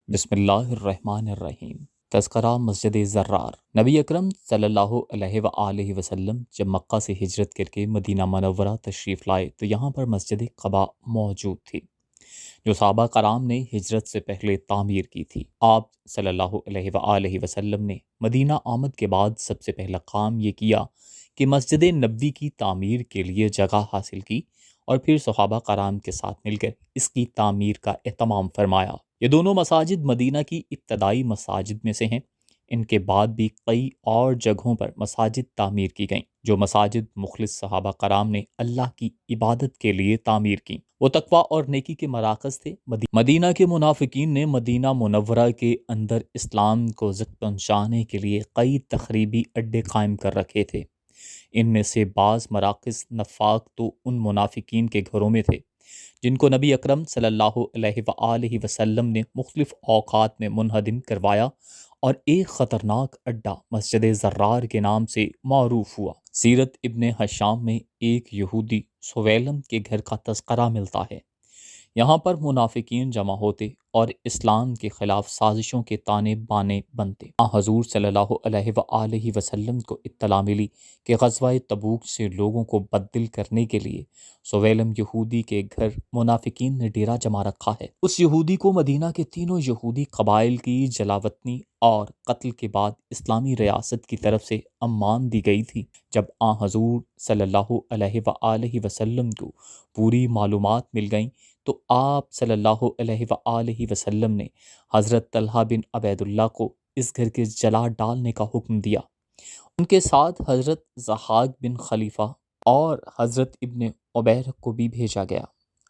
بسم اللہ الرحمن الرحیم۔ تذکرہ مسجد زرار۔ نبی اکرم صلی اللہ علیہ وآلہ وسلم جب مکہ سے ہجرت کر کے مدینہ منورہ تشریف لائے تو یہاں پر مسجد قباء موجود تھی جو صحابہ کرام نے ہجرت سے پہلے تعمیر کی تھی۔ آپ صلی اللہ علیہ وآلہ وسلم نے مدینہ آمد کے بعد سب سے پہلا کام یہ کیا کہ مسجد نبوی کی تعمیر کے لیے جگہ حاصل کی اور پھر صحابہ کرام کے ساتھ مل کر اس کی تعمیر کا اہتمام فرمایا۔ یہ دونوں مساجد مدینہ کی ابتدائی مساجد میں سے ہیں۔ ان کے بعد بھی کئی اور جگہوں پر مساجد تعمیر کی گئیں جو مساجد مخلص صحابہ کرام نے اللہ کی عبادت کے لیے تعمیر کی۔ وہ تقویٰ اور نیکی کے مراکز تھے۔ مدینہ کے منافقین نے مدینہ منورہ کے اندر اسلام کو زک پہنچانے کے لیے کئی تخریبی اڈے قائم کر رکھے تھے۔ ان میں سے بعض مراکز نفاق تو ان منافقین کے گھروں میں تھے جن کو نبی اکرم صلی اللہ علیہ وآلہ وسلم نے مختلف اوقات میں منہدم کروایا، اور ایک خطرناک اڈا مسجد زرار کے نام سے معروف ہوا۔ سیرت ابن حشام میں ایک یہودی سویلم کے گھر کا تذکرہ ملتا ہے۔ یہاں پر منافقین جمع ہوتے اور اسلام کے خلاف سازشوں کے تانے بانے بنتے۔ حضور صلی اللہ علیہ وآلہ وسلم کو اطلاع ملی کہ غزوہ تبوک سے لوگوں کو بددل کرنے کے لیے سویلم یہودی کے گھر منافقین نے ڈیرا جما رکھا ہے۔ اس یہودی کو مدینہ کے تینوں یہودی قبائل کی جلاوطنی اور قتل کے بعد اسلامی ریاست کی طرف سے امان دی گئی تھی۔ جب حضور صلی اللہ علیہ وآلہ وسلم کو پوری معلومات مل گئیں تو آپ صلی اللہ علیہ وآلہ وسلم نے حضرت طلحہ بن عبید اللہ کو اس گھر کے جلا ڈالنے کا حکم دیا۔ ان کے ساتھ حضرت ضحاک بن خلیفہ اور حضرت ابن عبیر کو بھی بھیجا گیا۔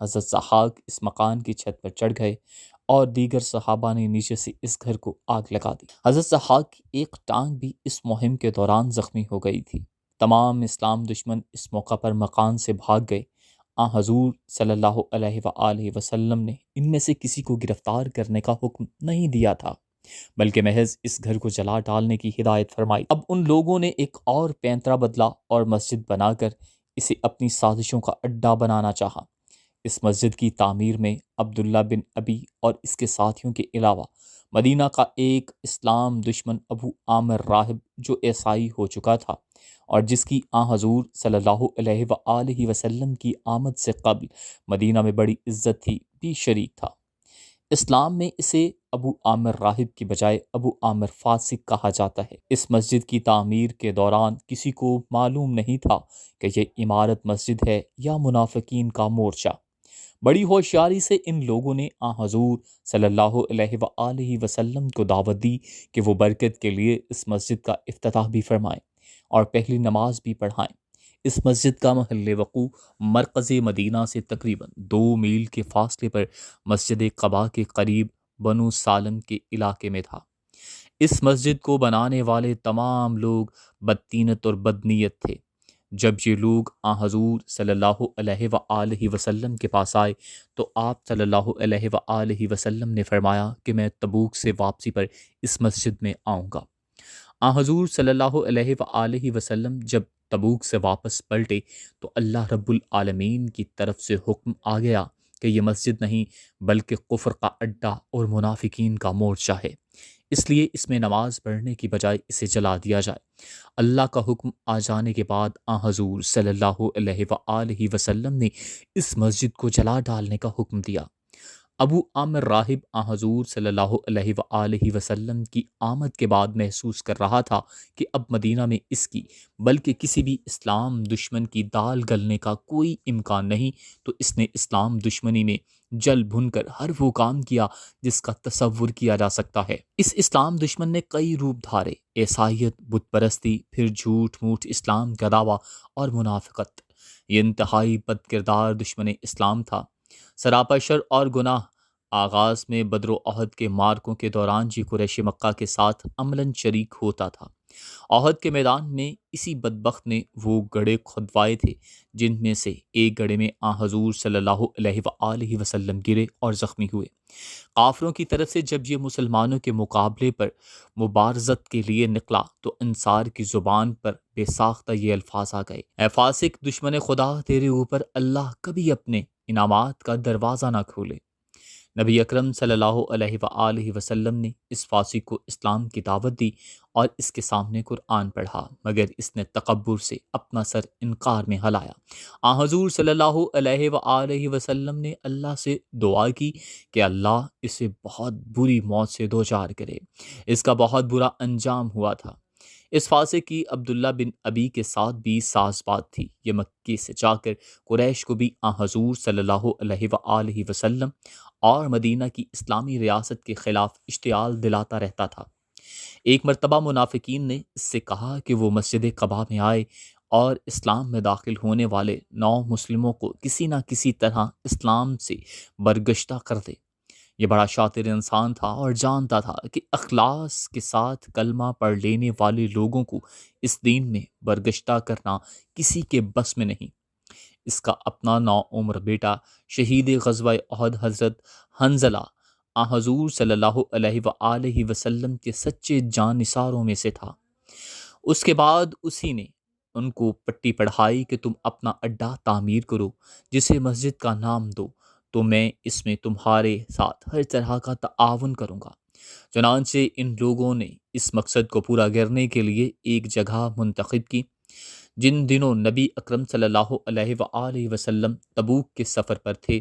حضرت ضحاک اس مکان کی چھت پر چڑھ گئے اور دیگر صحابہ نے نیچے سے اس گھر کو آگ لگا دی۔ حضرت ضحاک کی ایک ٹانگ بھی اس مہم کے دوران زخمی ہو گئی تھی۔ تمام اسلام دشمن اس موقع پر مکان سے بھاگ گئے۔ حضور صلی اللہ علیہ وآلہ وسلم نے ان میں سے کسی کو گرفتار کرنے کا حکم نہیں دیا تھا بلکہ محض اس گھر کو جلا ڈالنے کی ہدایت فرمائی۔ اب ان لوگوں نے ایک اور پینترا بدلا اور مسجد بنا کر اسے اپنی سازشوں کا اڈا بنانا چاہا۔ اس مسجد کی تعمیر میں عبداللہ بن ابی اور اس کے ساتھیوں کے علاوہ مدینہ کا ایک اسلام دشمن ابو عامر راہب جو عیسائی ہو چکا تھا اور جس کی حضور صلی اللہ علیہ وآلہ وسلم کی آمد سے قبل مدینہ میں بڑی عزت تھی، بھی شریک تھا۔ اسلام میں اسے ابو عامر راہب کی بجائے ابو عامر فاسق کہا جاتا ہے۔ اس مسجد کی تعمیر کے دوران کسی کو معلوم نہیں تھا کہ یہ عمارت مسجد ہے یا منافقین کا مورچہ۔ بڑی ہوشیاری سے ان لوگوں نے حضور صلی اللہ علیہ وآلہ وسلم کو دعوت دی کہ وہ برکت کے لیے اس مسجد کا افتتاح بھی فرمائیں اور پہلی نماز بھی پڑھائیں۔ اس مسجد کا محل وقوع مرکز مدینہ سے تقریباً 2 میل کے فاصلے پر مسجد قباء کے قریب بنو سالم کے علاقے میں تھا۔ اس مسجد کو بنانے والے تمام لوگ بدتینت اور بدنیت تھے۔ جب یہ لوگ حضور صلی اللہ علیہ وآلہ وسلم کے پاس آئے تو آپ صلی اللہ علیہ وآلہ وسلم نے فرمایا کہ میں تبوک سے واپسی پر اس مسجد میں آؤں گا۔ حضور صلی اللہ علیہ وآلہ وسلم جب تبوک سے واپس پلٹے تو اللہ رب العالمین کی طرف سے حکم آ گیا کہ یہ مسجد نہیں بلکہ کفر کا اڈا اور منافقین کا مورچہ ہے، اس لیے اس میں نماز پڑھنے کی بجائے اسے جلا دیا جائے۔ اللہ کا حکم آ جانے کے بعد حضور صلی اللہ علیہ وآلہ وسلم نے اس مسجد کو جلا ڈالنے کا حکم دیا۔ ابو عامر راہب حضور صلی اللہ علیہ وآلہ وسلم کی آمد کے بعد محسوس کر رہا تھا کہ اب مدینہ میں اس کی بلکہ کسی بھی اسلام دشمن کی دال گلنے کا کوئی امکان نہیں، تو اس نے اسلام دشمنی میں جل بھن کر ہر وہ کام کیا جس کا تصور کیا جا سکتا ہے۔ اس اسلام دشمن نے کئی روپ دھارے، عیسائیت، بت پرستی، پھر جھوٹ موٹ اسلام کا دعویٰ اور منافقت۔ یہ انتہائی بد کردار دشمن اسلام تھا، سراپا شر اور گناہ۔ آغاز میں بدر و احد کے مارکوں کے دوران قریش مکہ کے ساتھ عملاً شریک ہوتا تھا۔ احد کے میدان میں اسی بدبخت نے وہ گڑھے کھدوائے تھے جن میں سے ایک گڑھے میں حضور صلی اللہ علیہ وآلہ وسلم گرے اور زخمی ہوئے۔ کافروں کی طرف سے جب یہ مسلمانوں کے مقابلے پر مبارزت کے لیے نکلا تو انصار کی زبان پر بے ساختہ یہ الفاظ آ گئے: اے فاسق دشمن خدا، تیرے اوپر اللہ کبھی اپنے انعامات کا دروازہ نہ کھولے۔ نبی اکرم صلی اللہ علیہ وآلہ وسلم نے اس فاسق کو اسلام کی دعوت دی اور اس کے سامنے قرآن پڑھا، مگر اس نے تکبر سے اپنا سر انکار میں ہلایا۔ حضور صلی اللہ علیہ وآلہ وسلم نے اللہ سے دعا کی کہ اللہ اسے بہت بری موت سے دوچار کرے۔ اس کا بہت برا انجام ہوا تھا۔ اس فاسق کی عبداللہ بن ابی کے ساتھ بھی ساز بات تھی۔ یہ مکے سے جا کر قریش کو بھی حضور صلی اللہ علیہ وآلہ وسلم اور مدینہ کی اسلامی ریاست کے خلاف اشتعال دلاتا رہتا تھا۔ ایک مرتبہ منافقین نے اس سے کہا کہ وہ مسجد قباء میں آئے اور اسلام میں داخل ہونے والے 9 مسلموں کو کسی نہ کسی طرح اسلام سے برگشتہ کر دے۔ یہ بڑا شاطر انسان تھا اور جانتا تھا کہ اخلاص کے ساتھ کلمہ پڑھ لینے والے لوگوں کو اس دین میں برگشتہ کرنا کسی کے بس میں نہیں۔ اس کا اپنا نوعمر بیٹا شہید غزوہ احد حضرت حنظلہ حضور صلی اللہ علیہ وآلہ وسلم کے سچے جانثاروں میں سے تھا۔ اس کے بعد اسی نے ان کو پٹی پڑھائی کہ تم اپنا اڈا تعمیر کرو، جسے مسجد کا نام دو، تو میں اس میں تمہارے ساتھ ہر طرح کا تعاون کروں گا۔ چنانچہ ان لوگوں نے اس مقصد کو پورا کرنے کے لیے ایک جگہ منتخب کی۔ جن دنوں نبی اکرم صلی اللہ علیہ وآلہ وسلم تبوک کے سفر پر تھے،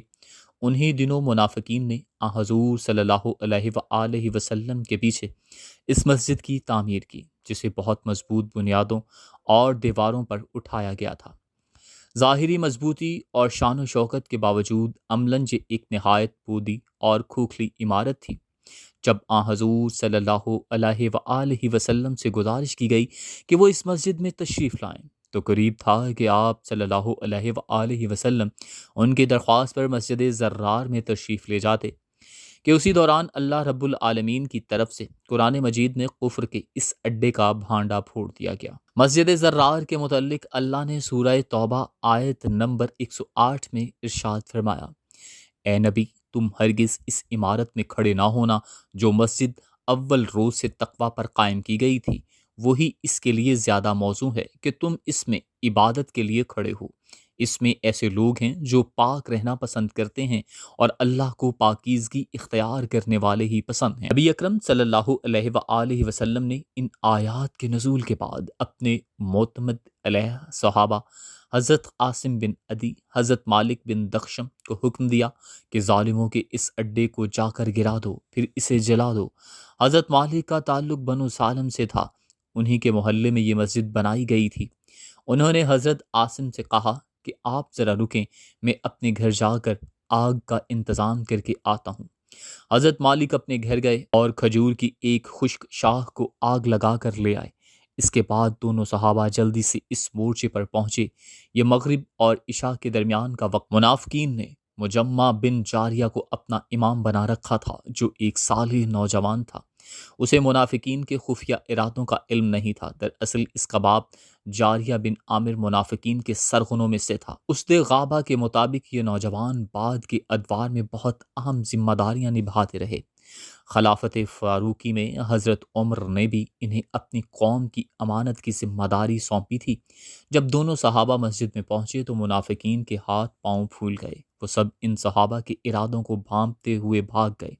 انہی دنوں منافقین نے حضور صلی اللہ علیہ وآلہ وسلم کے پیچھے اس مسجد کی تعمیر کی، جسے بہت مضبوط بنیادوں اور دیواروں پر اٹھایا گیا تھا۔ ظاہری مضبوطی اور شان و شوکت کے باوجود عملاً یہ ایک نہایت بودی اور کھوکھلی عمارت تھی۔ جب حضور صلی اللہ علیہ وآلہ وسلم سے گزارش کی گئی کہ وہ اس مسجد میں تشریف لائیں، تو قریب تھا کہ آپ صلی اللہ علیہ وآلہ وسلم ان کی درخواست پر مسجد زرار میں تشریف لے جاتے کہ اسی دوران اللہ رب العالمین کی طرف سے قرآن مجید میں کفر کے اس اڈے کا بھانڈا پھوڑ دیا گیا۔ مسجد زرار کے متعلق اللہ نے سورہ توبہ آیت نمبر 108 میں ارشاد فرمایا، اے نبی، تم ہرگز اس عمارت میں کھڑے نہ ہونا جو مسجد اول روز سے تقوی پر قائم کی گئی تھی، وہی اس کے لیے زیادہ موزوں ہے کہ تم اس میں عبادت کے لیے کھڑے ہو۔ اس میں ایسے لوگ ہیں جو پاک رہنا پسند کرتے ہیں اور اللہ کو پاکیزگی اختیار کرنے والے ہی پسند ہیں۔ نبی اکرم صلی اللہ علیہ وآلہ وسلم نے ان آیات کے نزول کے بعد اپنے معتمد علیہ صحابہ حضرت عاصم بن عدی، حضرت مالک بن دخشم کو حکم دیا کہ ظالموں کے اس اڈے کو جا کر گرا دو، پھر اسے جلا دو۔ حضرت مالک کا تعلق بنو سالم سے تھا، انہی کے محلے میں یہ مسجد بنائی گئی تھی۔ انہوں نے حضرت عاصم سے کہا کہ آپ ذرا رکیں، میں اپنے گھر جا کر آگ کا انتظام کر کے آتا ہوں۔ حضرت مالک اپنے گھر گئے اور کھجور کی ایک خشک شاخ کو آگ لگا کر لے آئے۔ اس کے بعد دونوں صحابہ جلدی سے اس مورچے پر پہنچے۔ یہ مغرب اور عشاء کے درمیان کا وقت۔ منافقین نے مجمع بن جاریہ کو اپنا امام بنا رکھا تھا، جو ایک صالح نوجوان تھا۔ اسے منافقین کے خفیہ ارادوں کا علم نہیں تھا۔ دراصل اس کا باپ جاریہ بن عامر منافقین کے سرغنوں میں سے تھا۔ اسد غابہ کے مطابق یہ نوجوان بعد کے ادوار میں بہت اہم ذمہ داریاں نبھاتے رہے۔ خلافت فاروقی میں حضرت عمر نے بھی انہیں اپنی قوم کی امانت کی ذمہ داری سونپی تھی۔ جب دونوں صحابہ مسجد میں پہنچے تو منافقین کے ہاتھ پاؤں پھول گئے۔ وہ سب ان صحابہ کے ارادوں کو بھانپتے ہوئے بھاگ گئے۔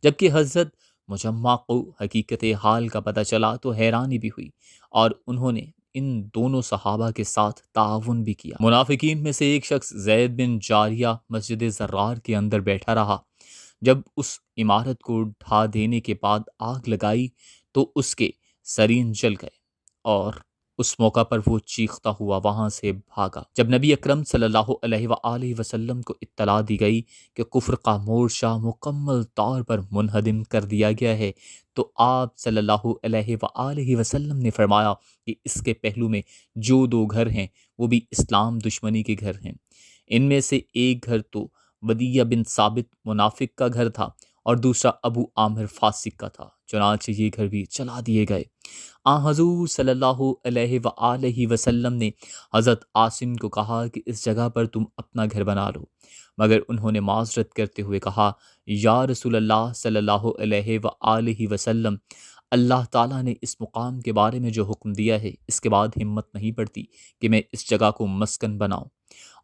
جبکہ حضرت مجمع کو حقیقت حال کا پتہ چلا تو حیرانی بھی ہوئی اور انہوں نے ان دونوں صحابہ کے ساتھ تعاون بھی کیا۔ منافقین میں سے ایک شخص زید بن جاریہ مسجد زرار کے اندر بیٹھا رہا۔ جب اس عمارت کو ڈھا دینے کے بعد آگ لگائی تو اس کے سرین جل گئے اور اس موقع پر وہ چیختا ہوا وہاں سے بھاگا۔ جب نبی اکرم صلی اللہ علیہ وآلہ وسلم کو اطلاع دی گئی کہ کفر کا مورچہ مکمل طور پر منہدم کر دیا گیا ہے تو آپ صلی اللہ علیہ وآلہ وسلم نے فرمایا کہ اس کے پہلو میں جو 2 گھر ہیں وہ بھی اسلام دشمنی کے گھر ہیں۔ ان میں سے ایک گھر تو ودیہ بن ثابت منافق کا گھر تھا اور دوسرا ابو عامر فاسق کا تھا، چنانچہ یہ گھر بھی چلا دیے گئے۔ حضور صلی اللہ علیہ وآلہ وسلم نے حضرت عاصم کو کہا کہ اس جگہ پر تم اپنا گھر بنا لو، مگر انہوں نے معذرت کرتے ہوئے کہا، یا رسول اللہ صلی اللہ علیہ وآلہ وسلم، اللہ تعالیٰ نے اس مقام کے بارے میں جو حکم دیا ہے اس کے بعد ہمت نہیں پڑتی کہ میں اس جگہ کو مسکن بناؤں،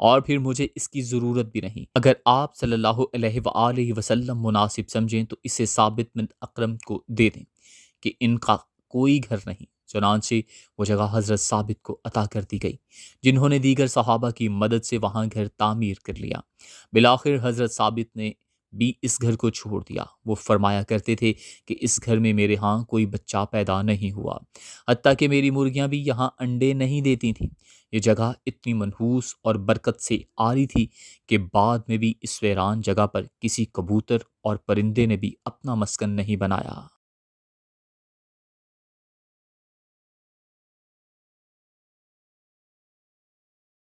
اور پھر مجھے اس کی ضرورت بھی نہیں۔ اگر آپ صلی اللہ علیہ وآلہ وسلم مناسب سمجھیں تو اسے ثابت بن اکرم کو دے دیں کہ ان کا کوئی گھر نہیں۔ چنانچہ وہ جگہ حضرت ثابت کو عطا کر دی گئی، جنہوں نے دیگر صحابہ کی مدد سے وہاں گھر تعمیر کر لیا۔ بالآخر حضرت ثابت نے بھی اس گھر کو چھوڑ دیا۔ وہ فرمایا کرتے تھے کہ اس گھر میں میرے ہاں کوئی بچہ پیدا نہیں ہوا، حتیٰ کہ میری مرغیاں بھی یہاں انڈے نہیں دیتی تھیں۔ یہ جگہ اتنی منحوس اور برکت سے عاری تھی کہ بعد میں بھی اس ویران جگہ پر کسی کبوتر اور پرندے نے بھی اپنا مسکن نہیں بنایا۔